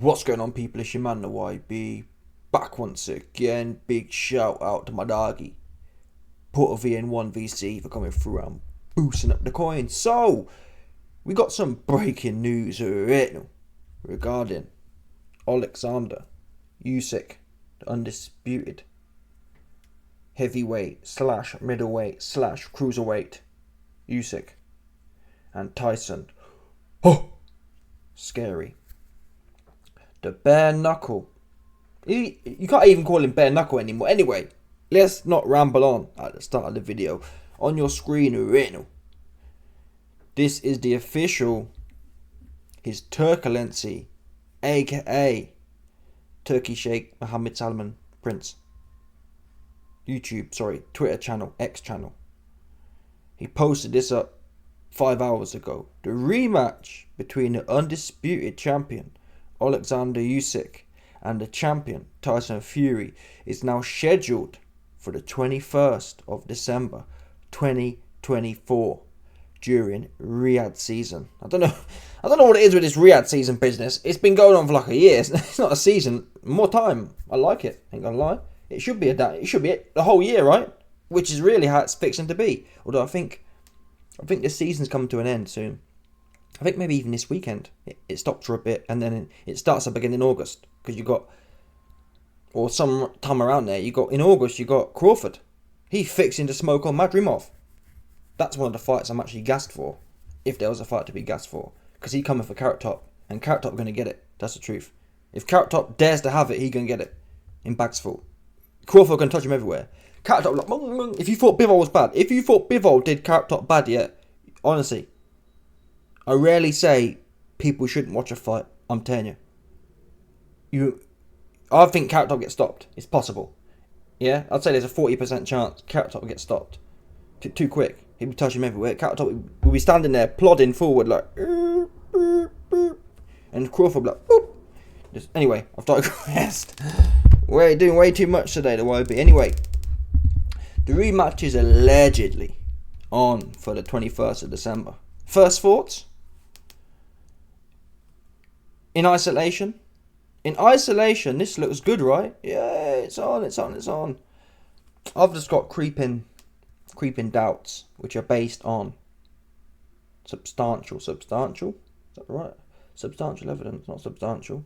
What's going on, people? It's your man, the YB. Back once again. Big shout out to my doggy. Put a V in 1VC for coming through and boosting up the coin. So, we got some breaking news right now regarding Oleksandr Usyk, the undisputed heavyweight slash middleweight slash cruiserweight Usyk, and Tyson. Oh, scary. The bare knuckle. You can't even call him bare knuckle anymore. Anyway, let's not ramble on at the start of the video. On your screen right now, this is the official, His Turkulency, aka Turkey Sheikh Mohammed Salman Prince, Twitter channel, X channel. He posted this up 5 hours ago. The rematch between the undisputed champion Oleksandr Usyk and the champion Tyson Fury is now scheduled for the 21st of December 2024 during Riyadh season. I don't know what it is with this Riyadh season business. It's been going on for like a year. It's not a season. More time. I like it. Ain't gonna lie. It should be the whole year, right? Which is really how it's fixing to be. Although I think this season's coming to an end soon. I think maybe even this weekend it stops for a bit, and then it starts up again in August, because or some time around there, in August you got Crawford. He's fixing to smoke on Madrimov. That's one of the fights I'm actually gassed for, if there was a fight to be gassed for, because he's coming for Carrot Top, and Carrot Top going to get it. That's the truth. If Carrot Top dares to have it, he going to get it in bags full. Crawford going to touch him everywhere. Carrot Top, like, if you thought Bivol was bad, if you thought Bivol did Carrot Top bad yet, honestly, I rarely say people shouldn't watch a fight. I'm telling you. I think Carrot Top gets stopped. It's possible. Yeah, I'd say there's a 40% chance Carrot Top will get stopped. Too quick. He'll be touching him everywhere. Carrot Top will be standing there plodding forward like, and Crawford will be like, boop. Anyway, I've digressed. We're doing way too much today, the YB. Anyway, the rematch is allegedly on for the 21st of December. First thoughts? In isolation, this looks good, right? Yeah, it's on. I've just got creeping doubts, which are based on substantial. Is that right? Substantial evidence, not substantial.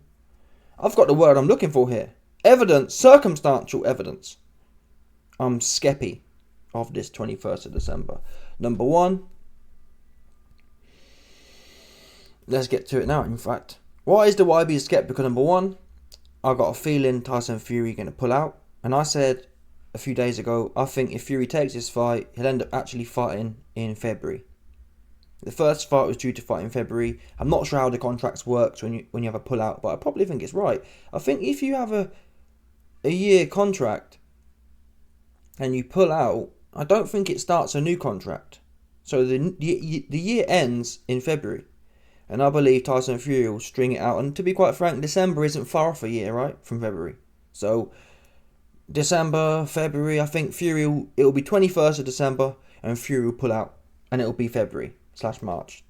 I've got the word I'm looking for here. Evidence, circumstantial evidence. I'm skeppy of this 21st of December. Number one, let's get to it now, in fact. Why is the YB skeptical? Number one, I got a feeling Tyson Fury going to pull out. And I said a few days ago, I think if Fury takes this fight, he'll end up actually fighting in February. The first fight was due to fight in February. I'm not sure how the contracts works when you have a pull out, but I probably think it's right. I think if you have a year contract and you pull out, I don't think it starts a new contract. So the year ends in February. And I believe Tyson Fury will string it out. And to be quite frank, December isn't far off a year, right? From February. So, December, February, I think it'll be 21st of December and Fury will pull out. And it'll be February/March.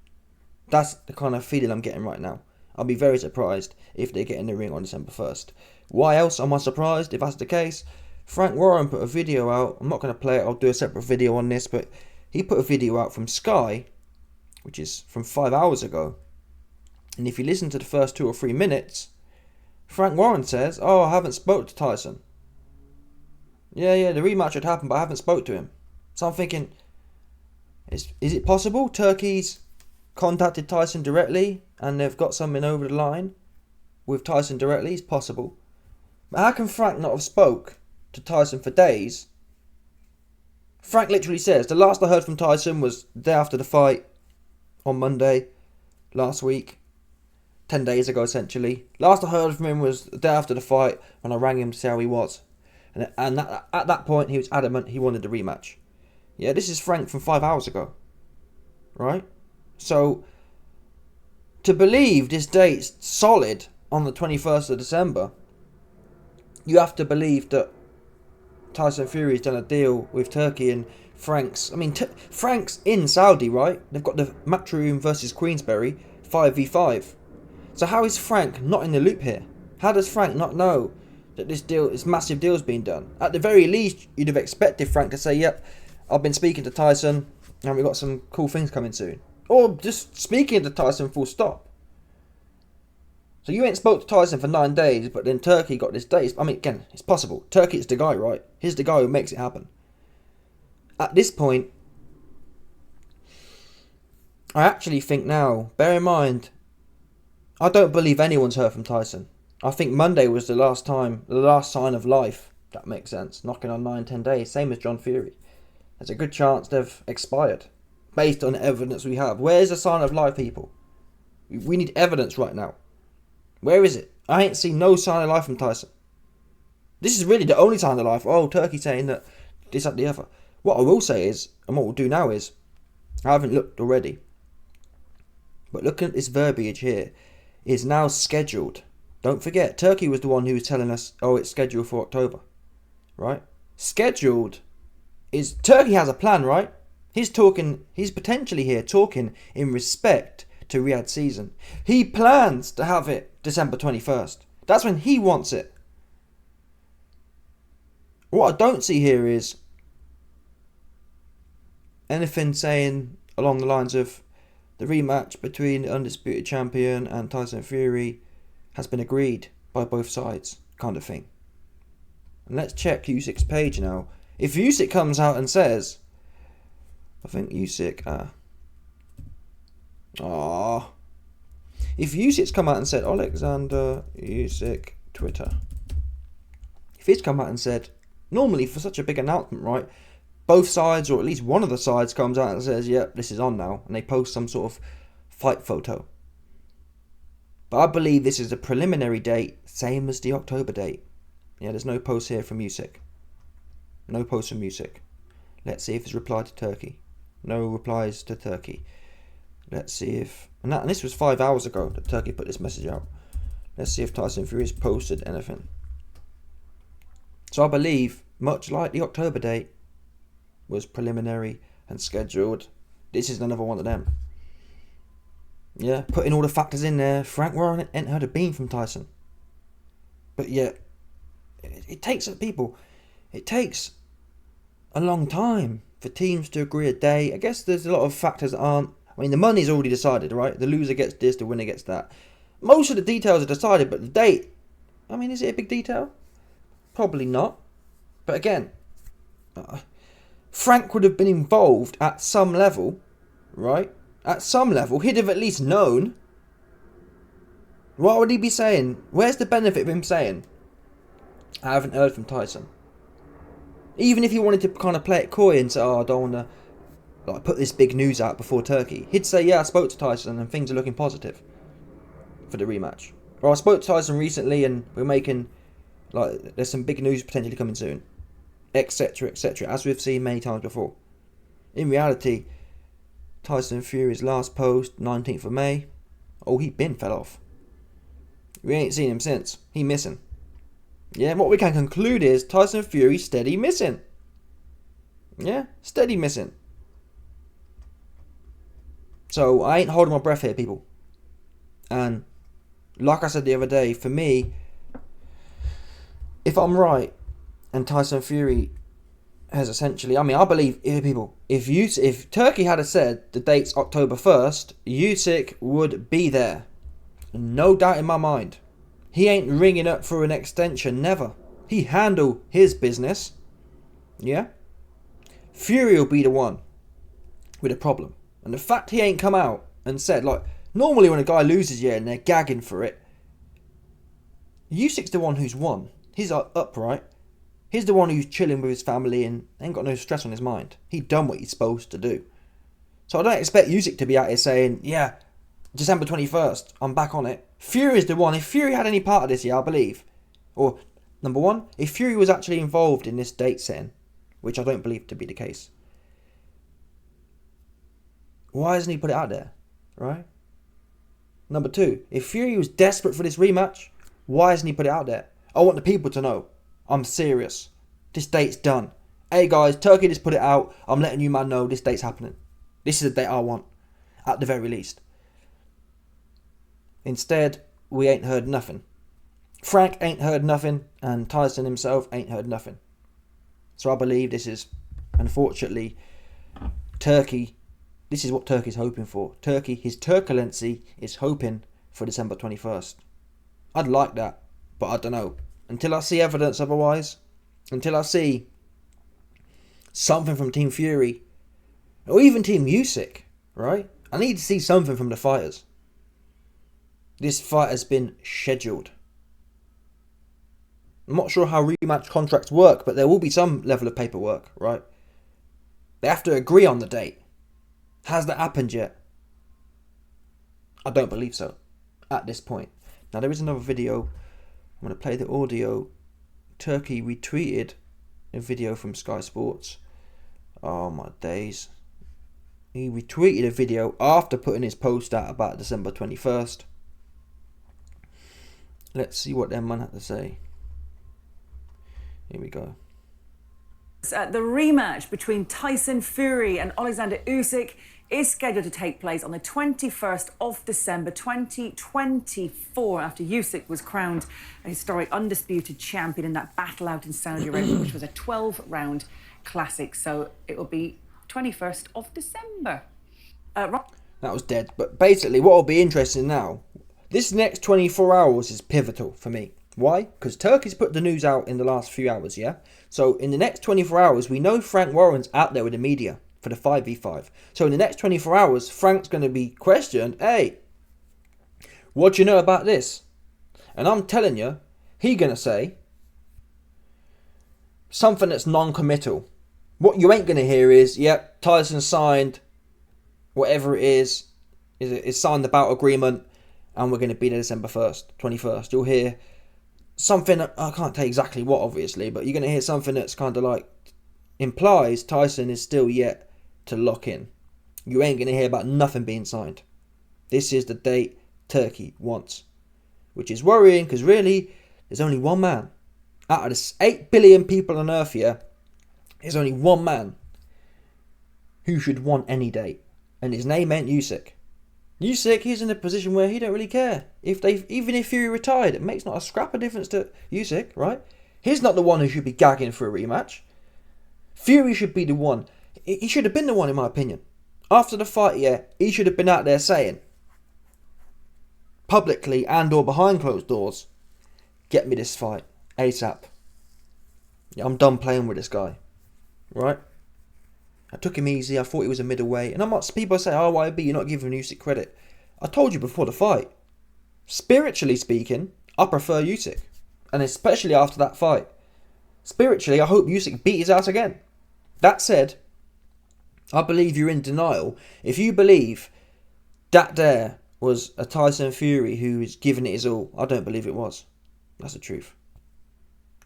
That's the kind of feeling I'm getting right now. I'll be very surprised if they get in the ring on December 1st. Why else am I surprised if that's the case? Frank Warren put a video out. I'm not going to play it. I'll do a separate video on this. But he put a video out from Sky, which is from 5 hours ago. And if you listen to the first 2 or 3 minutes, Frank Warren says, I haven't spoke to Tyson. Yeah, the rematch had happened, but I haven't spoke to him. So I'm thinking, is it possible Turkey's contacted Tyson directly and they've got something over the line with Tyson directly? It's possible. But how can Frank not have spoke to Tyson for days? Frank literally says, the last I heard from Tyson was the day after the fight on Monday last week. 10 days ago, essentially. Last I heard from him was the day after the fight when I rang him to see how he was. And at that point, he was adamant he wanted the rematch. Yeah, this is Frank from 5 hours ago. Right? So, to believe this date's solid on the 21st of December, you have to believe that Tyson Fury's done a deal with Turkey and Frank's in Saudi, right? They've got the Matchroom versus Queensberry 5v5. So how is Frank not in the loop here? How does Frank not know that this massive deal's been done? At the very least, you'd have expected Frank to say, yep, I've been speaking to Tyson and we've got some cool things coming soon. Or just speaking to Tyson full stop. So you ain't spoke to Tyson for 9 days, but then Turkey got this date. I mean, again, it's possible. Turkey is the guy, right? He's the guy who makes it happen. At this point, I actually think now, bear in mind, I don't believe anyone's heard from Tyson. I think Monday was the last sign of life. That makes sense. Knocking on 9-10 days, same as John Fury. There's a good chance they've expired, based on the evidence we have. Where's the sign of life, people? We need evidence right now. Where is it? I ain't seen no sign of life from Tyson. This is really the only sign of life. Oh, Turkey saying that this, that, the other. What I will say is, and what we'll do now is, I haven't looked already, but looking at this verbiage here, is now scheduled. Don't forget, Turkey was the one who was telling us, oh, it's scheduled for October. Right? Scheduled is, Turkey has a plan, right? He's potentially here talking in respect to Riyadh season. He plans to have it December 21st. That's when he wants it. What I don't see here is anything saying along the lines of the rematch between the undisputed champion and Tyson Fury has been agreed by both sides, kind of thing. And let's check Usyk's page now. If Usyk comes out and says, I think Usyk, if Usyk's come out and said, Oleksandr Usyk, Twitter. If he's come out and said, normally for such a big announcement, right, both sides, or at least one of the sides, comes out and says, yep, this is on now, and they post some sort of fight photo. But I believe this is a preliminary date, same as the October date. Yeah, there's no post here from Usyk. No post from Usyk. Let's see if it's replied to Turkey. No replies to Turkey. Let's see if... And this was 5 hours ago that Turkey put this message out. Let's see if Tyson Fury has posted anything. So I believe, much like the October date was preliminary and scheduled, this is another one of them. Yeah, putting all the factors in there. Frank Warren ain't heard a bean from Tyson. But yet, it takes a long time for teams to agree a day. I guess there's a lot of factors that aren't... I mean, the money's already decided, right? The loser gets this, the winner gets that. Most of the details are decided, but the date... I mean, is it a big detail? Probably not. But again, Frank would have been involved at some level, right? At some level, he'd have at least known. What would he be saying? Where's the benefit of him saying, I haven't heard from Tyson? Even if he wanted to kind of play it coy and say, oh, I don't want to put this big news out before Turkey. He'd say, yeah, I spoke to Tyson and things are looking positive for the rematch. Or I spoke to Tyson recently and we're making, there's some big news potentially coming soon. Etc, etc, as we've seen many times before. In reality, Tyson Fury's last post, 19th of May. Oh, he fell off. We ain't seen him since. He missing. Yeah, what we can conclude is Tyson Fury steady missing. Yeah, steady missing. So I ain't holding my breath here, people. And like I said the other day, for me, if I'm right and Tyson Fury has essentially, I mean, I believe, people, if Turkey had said the date's October 1st, Usyk would be there. No doubt in my mind. He ain't ringing up for an extension, never. He handle his business. Yeah? Fury will be the one with a problem. And the fact he ain't come out and said, normally when a guy loses, yeah, and they're gagging for it, Usyk's the one who's won. He's upright. He's the one who's chilling with his family and ain't got no stress on his mind. He done what he's supposed to do. So I don't expect Usyk to be out here saying, yeah, December 21st, I'm back on it. Fury's the one. If Fury had any part of this, yeah, I believe. Or, number one, if Fury was actually involved in this date setting, which I don't believe to be the case, why hasn't he put it out there, right? Number two, if Fury was desperate for this rematch, why hasn't he put it out there? I want the people to know. I'm serious. This date's done. Hey guys, Turkey just put it out. I'm letting you man know this date's happening. This is the date I want, at the very least. Instead, we ain't heard nothing. Frank ain't heard nothing, and Tyson himself ain't heard nothing. So I believe this is, unfortunately, Turkey. This is what Turkey's hoping for. Turkey, his turbulency is hoping for December 21st. I'd like that, but I don't know. Until I see evidence otherwise, until I see something from Team Fury, or even Team Usyk, right? I need to see something from the fighters. This fight has been scheduled. I'm not sure how rematch contracts work, but there will be some level of paperwork, right? They have to agree on the date. Has that happened yet? I don't believe so at this point. Now there is another video. I'm going to play the audio. Turkey retweeted a video from Sky Sports. Oh my days. He retweeted a video after putting his post out about December 21st. Let's see what their man had to say. Here we go. The rematch between Tyson Fury and Oleksandr Usyk is scheduled to take place on the 21st of December 2024 after Usyk was crowned a historic undisputed champion in that battle out in Saudi Arabia, which was a 12-round classic. So it will be 21st of December. That was dead. But basically what will be interesting now, this next 24 hours is pivotal for me. Why? Because Turkey's put the news out in the last few hours, yeah? So in the next 24 hours, we know Frank Warren's out there with the media for the 5v5. So in the next 24 hours, Frank's going to be questioned, hey, what do you know about this? And I'm telling you, he's going to say something that's non-committal. What you ain't going to hear is, yep, Tyson signed whatever it is signed the bout agreement, and we're going to be there December 1st, 21st. You'll hear something, I can't tell you exactly what obviously, but you're going to hear something that's kind of like implies Tyson is still yet to lock in. You ain't going to hear about nothing being signed. This is the date Turkey wants, which is worrying because really there's only one man out of the 8 billion people on earth here. There's only one man who should want any date, and his name ain't Usyk. Usyk, he's in a position where he don't really care. Even if Fury retired, it makes not a scrap of difference to Usyk, right? He's not the one who should be gagging for a rematch. Fury should be the one. He should have been the one, in my opinion. After the fight, yeah, he should have been out there saying, publicly and or behind closed doors, get me this fight, ASAP. Yeah, I'm done playing with this guy, right? I took him easy. I thought he was a middleweight. And I'm not, people say, oh, YB, you're not giving Usyk credit. I told you before the fight. Spiritually speaking, I prefer Usyk. And especially after that fight. Spiritually, I hope Usyk beat his ass again. That said, I believe you're in denial if you believe that there was a Tyson Fury who was giving it his all. I don't believe it was. That's the truth.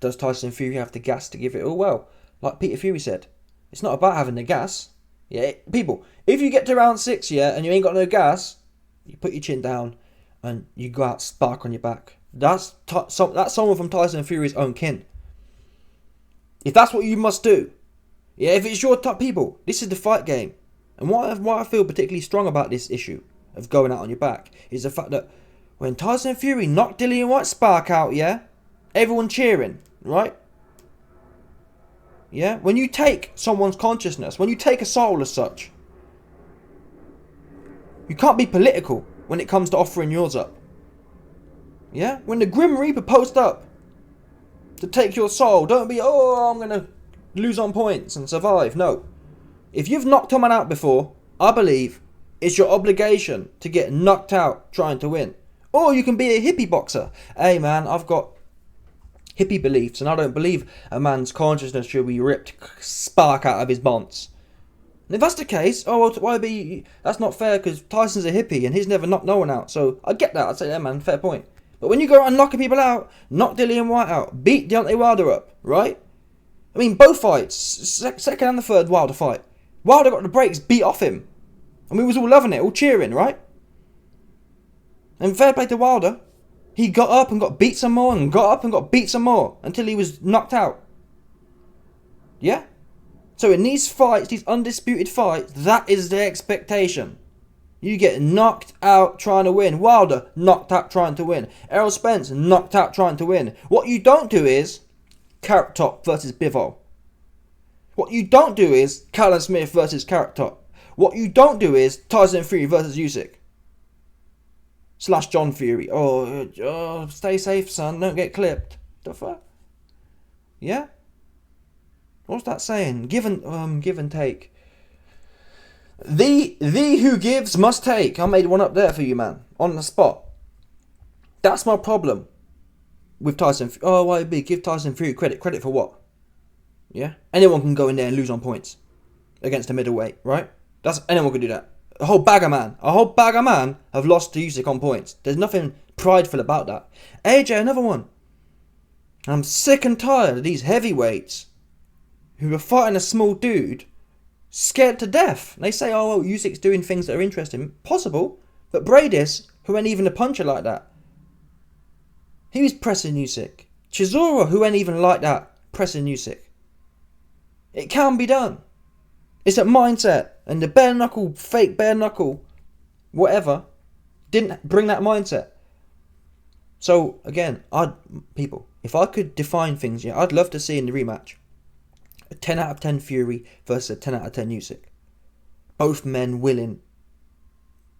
Does Tyson Fury have the gas to give it all? Well, like Peter Fury said, it's not about having the gas. Yeah, people, if you get to round 6, yeah, and you ain't got no gas, you put your chin down and you go out spark on your back. That's someone from Tyson Fury's own kin. If that's what you must do, yeah, if it's your top people, this is the fight game. And why I feel particularly strong about this issue of going out on your back is the fact that when Tyson Fury knocked Dillian White's spark out, yeah, everyone cheering, right? Yeah, when you take someone's consciousness, when you take a soul as such, you can't be political when it comes to offering yours up. Yeah, when the Grim Reaper posts up to take your soul, don't be, oh, I'm going to lose on points and survive. No. If you've knocked someone out before, I believe it's your obligation to get knocked out trying to win. Or you can be a hippie boxer. Hey man, I've got hippie beliefs and I don't believe a man's consciousness should be ripped spark out of his bonds. And if that's the case, oh well, why be? That's not fair because Tyson's a hippie and he's never knocked no one out. So I get that. I'd say, yeah man, fair point. But when you go around knocking people out, knock Dillian White out, beat Deontay Wilder up, right? I mean, both fights, second and the third Wilder fight, Wilder got the brakes beat off him. And we was all loving it, all cheering, right? And fair play to Wilder. He got up and got beat some more and got up and got beat some more until he was knocked out. Yeah? So in these fights, these undisputed fights, that is the expectation. You get knocked out trying to win. Wilder, knocked out trying to win. Errol Spence, knocked out trying to win. What you don't do is Carrot Top versus Bivol. What you don't do is Callum Smith versus Carrot Top. What you don't do is Tyson Fury versus Usyk. / John Fury. Oh, stay safe, son. Don't get clipped. The fuck? Yeah? What's that saying? Give and take. The who gives must take. I made one up there for you, man. On the spot. That's my problem with Tyson. Oh, YB, give Tyson Fury credit. Credit for what? Yeah? Anyone can go in there and lose on points against a middleweight, right? Anyone can do that. A whole bag of man have lost to Usyk on points. There's nothing prideful about that. AJ, another one. I'm sick and tired of these heavyweights who are fighting a small dude scared to death. They say, oh, well, Usyk's doing things that are interesting. Possible. But Bradis, who ain't even a puncher like that, he was pressing Usyk. Chisora, who ain't even like that, pressing Usyk. It can be done. It's a mindset. And the bare knuckle, fake bare knuckle, whatever, didn't bring that mindset. So, again, if I could define things, yeah, I'd love to see in the rematch a 10 out of 10 Fury versus a 10 out of 10 Usyk. Both men willing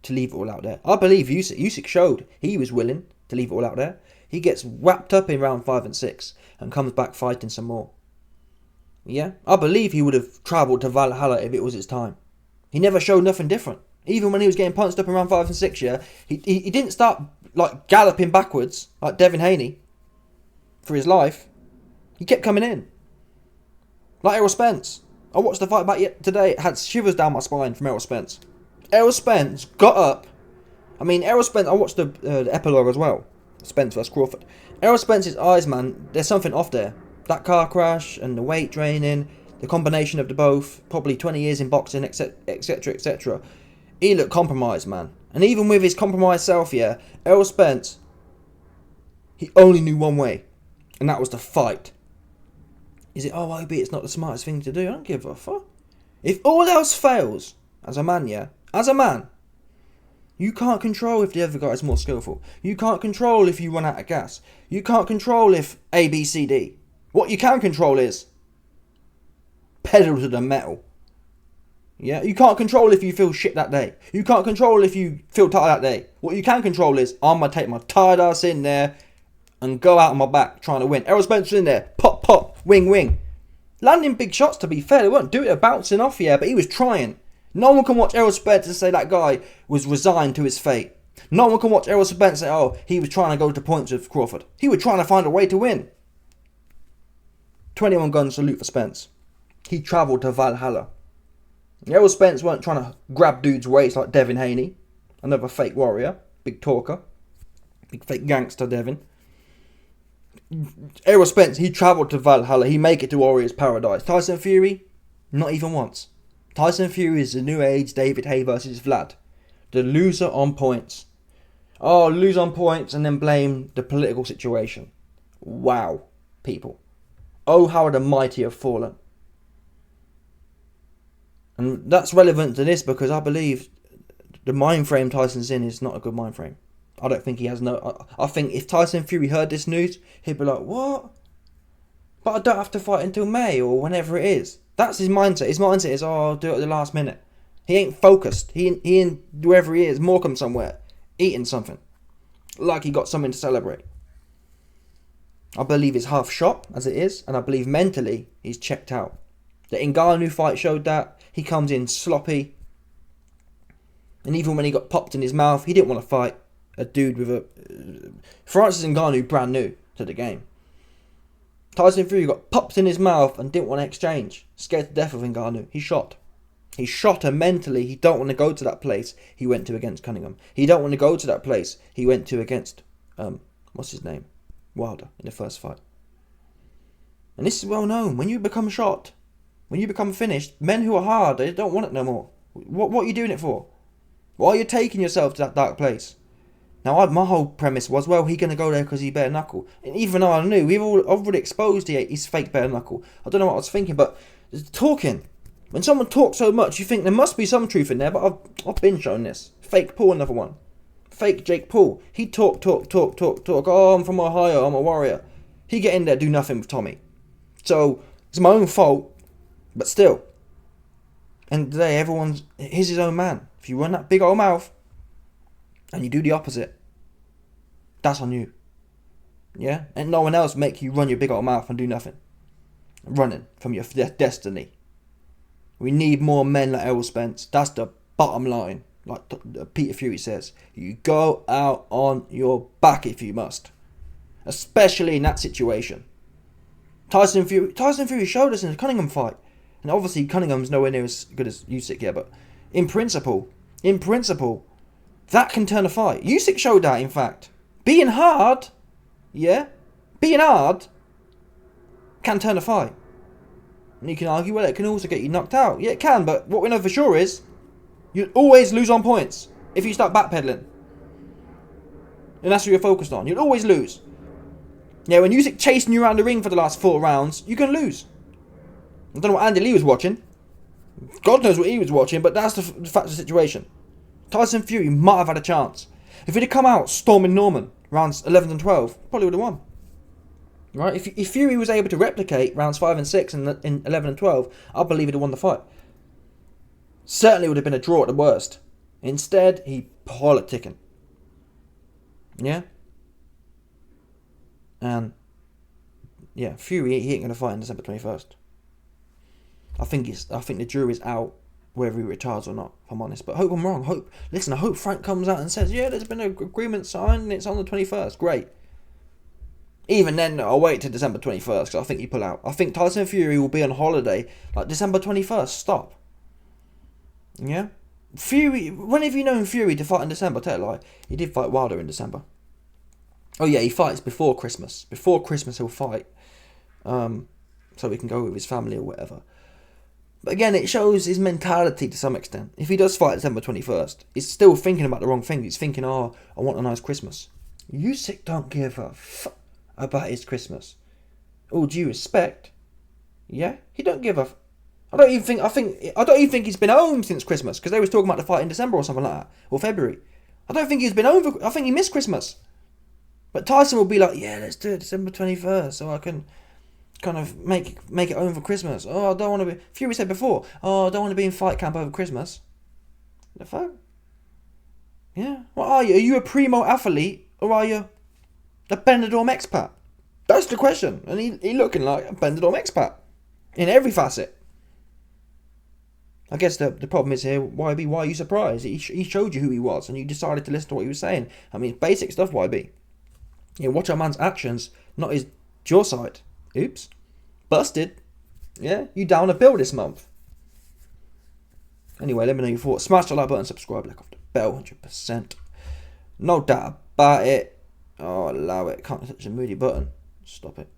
to leave it all out there. I believe Usyk showed he was willing to leave it all out there. He gets wrapped up in round 5 and 6 and comes back fighting some more. Yeah, I believe he would have travelled to Valhalla if it was his time. He never showed nothing different. Even when he was getting punched up in round 5 and 6, yeah, he didn't start like galloping backwards like Devin Haney for his life. He kept coming in. Like Errol Spence. I watched the fight back today. It had shivers down my spine from Errol Spence. Errol Spence got up. I watched the epilogue as well. Spence vs Crawford. Errol Spence's eyes, man, there's something off there. That car crash and the weight draining, the combination of the both, probably 20 years in boxing, etc, etc. He looked compromised, man. And even with his compromised self, yeah, Errol Spence, he only knew one way, and that was to fight. Is it, it's not the smartest thing to do? I don't give a fuck. If all else fails, as a man, you can't control if the other guy is more skillful. You can't control if you run out of gas. You can't control if A, B, C, D. What you can control is pedal to the metal. Yeah, you can't control if you feel shit that day. You can't control if you feel tired that day. What you can control is, I'm going to take my tired ass in there and go out on my back trying to win. Errol Spence in there, pop, pop, wing, wing. Landing big shots, to be fair. They weren't doing it, bouncing off, yeah, but he was trying. No one can watch Errol Spence and say that guy was resigned to his fate. No one can watch Errol Spence and say, he was trying to go to points with Crawford. He was trying to find a way to win. 21 gun salute for Spence. He travelled to Valhalla. Errol Spence weren't trying to grab dudes' waist like Devin Haney. Another fake warrior. Big talker. Big fake gangster Devin. Errol Spence, he travelled to Valhalla. He make it to Warriors Paradise. Tyson Fury, not even once. Tyson Fury is the new age David Haye versus Vlad. The loser on points. Lose on points and then blame the political situation. Wow, people. Oh, how the mighty have fallen. And that's relevant to this because I believe the mind frame Tyson's in is not a good mind frame. I don't think he has I think if Tyson Fury heard this news, he'd be like, what? But I don't have to fight until May or whenever it is. That's his mindset. His mindset is, I'll do it at the last minute. He ain't focused. He in wherever he is, Morecambe somewhere, eating something. Like he got something to celebrate. I believe he's half shot as it is, and I believe mentally he's checked out. The Ngannou fight showed that. He comes in sloppy. And even when he got popped in his mouth, he didn't want to fight a dude with a... Francis Ngannou, brand new to the game. Tyson Fury got popped in his mouth and didn't want to exchange. Scared to death of Ngannou. He shot. He shot her mentally. He don't want to go to that place he went to against Cunningham. He don't want to go to that place he went to against... what's his name? Wilder in the first fight. And this is well known. When you become shot, when you become finished, men who are hard, they don't want it no more. What are you doing it for? Why are you taking yourself to that dark place? Now, my whole premise was, well, he's going to go there because he bare knuckle. And even though I knew, I've already exposed his fake bare knuckle. I don't know what I was thinking, but talking. When someone talks so much, you think there must be some truth in there, but I've been shown this. Fake Paul, another one. Fake Jake Paul. He talk. Oh, I'm from Ohio, I'm a warrior. He get in there, do nothing with Tommy. So, it's my own fault, but still. And today, he's his own man. If you run that big old mouth, and you do the opposite, that's on you. Yeah? And no one else make you run your big old mouth and do nothing. Running from your destiny. We need more men like Errol Spence. That's the bottom line. Like Peter Fury says. You go out on your back if you must. Especially in that situation. Tyson Fury showed us in the Cunningham fight. And obviously Cunningham's nowhere near as good as Usyk here. But in principle, that can turn a fight. Usyk showed that, in fact. Being hard can turn a fight. And you can argue, well, it can also get you knocked out. Yeah, it can, but what we know for sure is you always lose on points if you start backpedaling. And that's what you're focused on. You'll always lose. Yeah, when Usyk chasing you around the ring for the last 4 rounds, you can lose. I don't know what Andy Lee was watching. God knows what he was watching, but that's the fact of the situation. Tyson Fury might have had a chance. If he'd have come out storming Norman rounds 11 and 12, probably would have won. Right? If Fury was able to replicate rounds 5 and 6 in 11 and 12, I believe he'd have won the fight. Certainly would have been a draw at the worst. Instead, he politicking. Yeah? And, yeah, Fury, he ain't going to fight on December 21st. I think the jury's out whether he retires or not, if I'm honest. But I hope I'm wrong. I hope Frank comes out and says, yeah, there's been an agreement signed and it's on the 21st. Great. Even then, I'll wait till December 21st because I think he pull out. I think Tyson Fury will be on holiday like December 21st. Stop. Yeah? Fury, when have you known Fury to fight in December? Tell a lie. He did fight Wilder in December. Oh yeah, he fights before Christmas. Before Christmas he'll fight. So he can go with his family or whatever. But again, it shows his mentality to some extent. If he does fight December 21st, he's still thinking about the wrong thing. He's thinking, oh, I want a nice Christmas. Usyk don't give a fuck about his Christmas. All due respect. Yeah? He don't give a I don't even think he's been home since Christmas, because they was talking about the fight in December or something like that. Or February. I don't think he's been home I think he missed Christmas. But Tyson will be like, yeah, let's do it December 21st so I can kind of make it home for Christmas. Oh, I don't want to be... Fury said before, oh, I don't want to be in fight camp over Christmas. The fuck? Yeah. What are you? Are you a primo athlete or are you a Benidorm expat? That's the question. And he looking like a Benidorm expat. In every facet. I guess the problem is here, YB, why are you surprised? He showed you who he was and you decided to listen to what he was saying. I mean, basic stuff, YB. Yeah, watch our man's actions, not his jaw side. Oops. Busted. Yeah, you down a bill this month. Anyway, let me know your thoughts. Smash the like button, subscribe, click off the bell, 100%. No doubt about it. Oh, allow it. Can't touch the moody button. Stop it.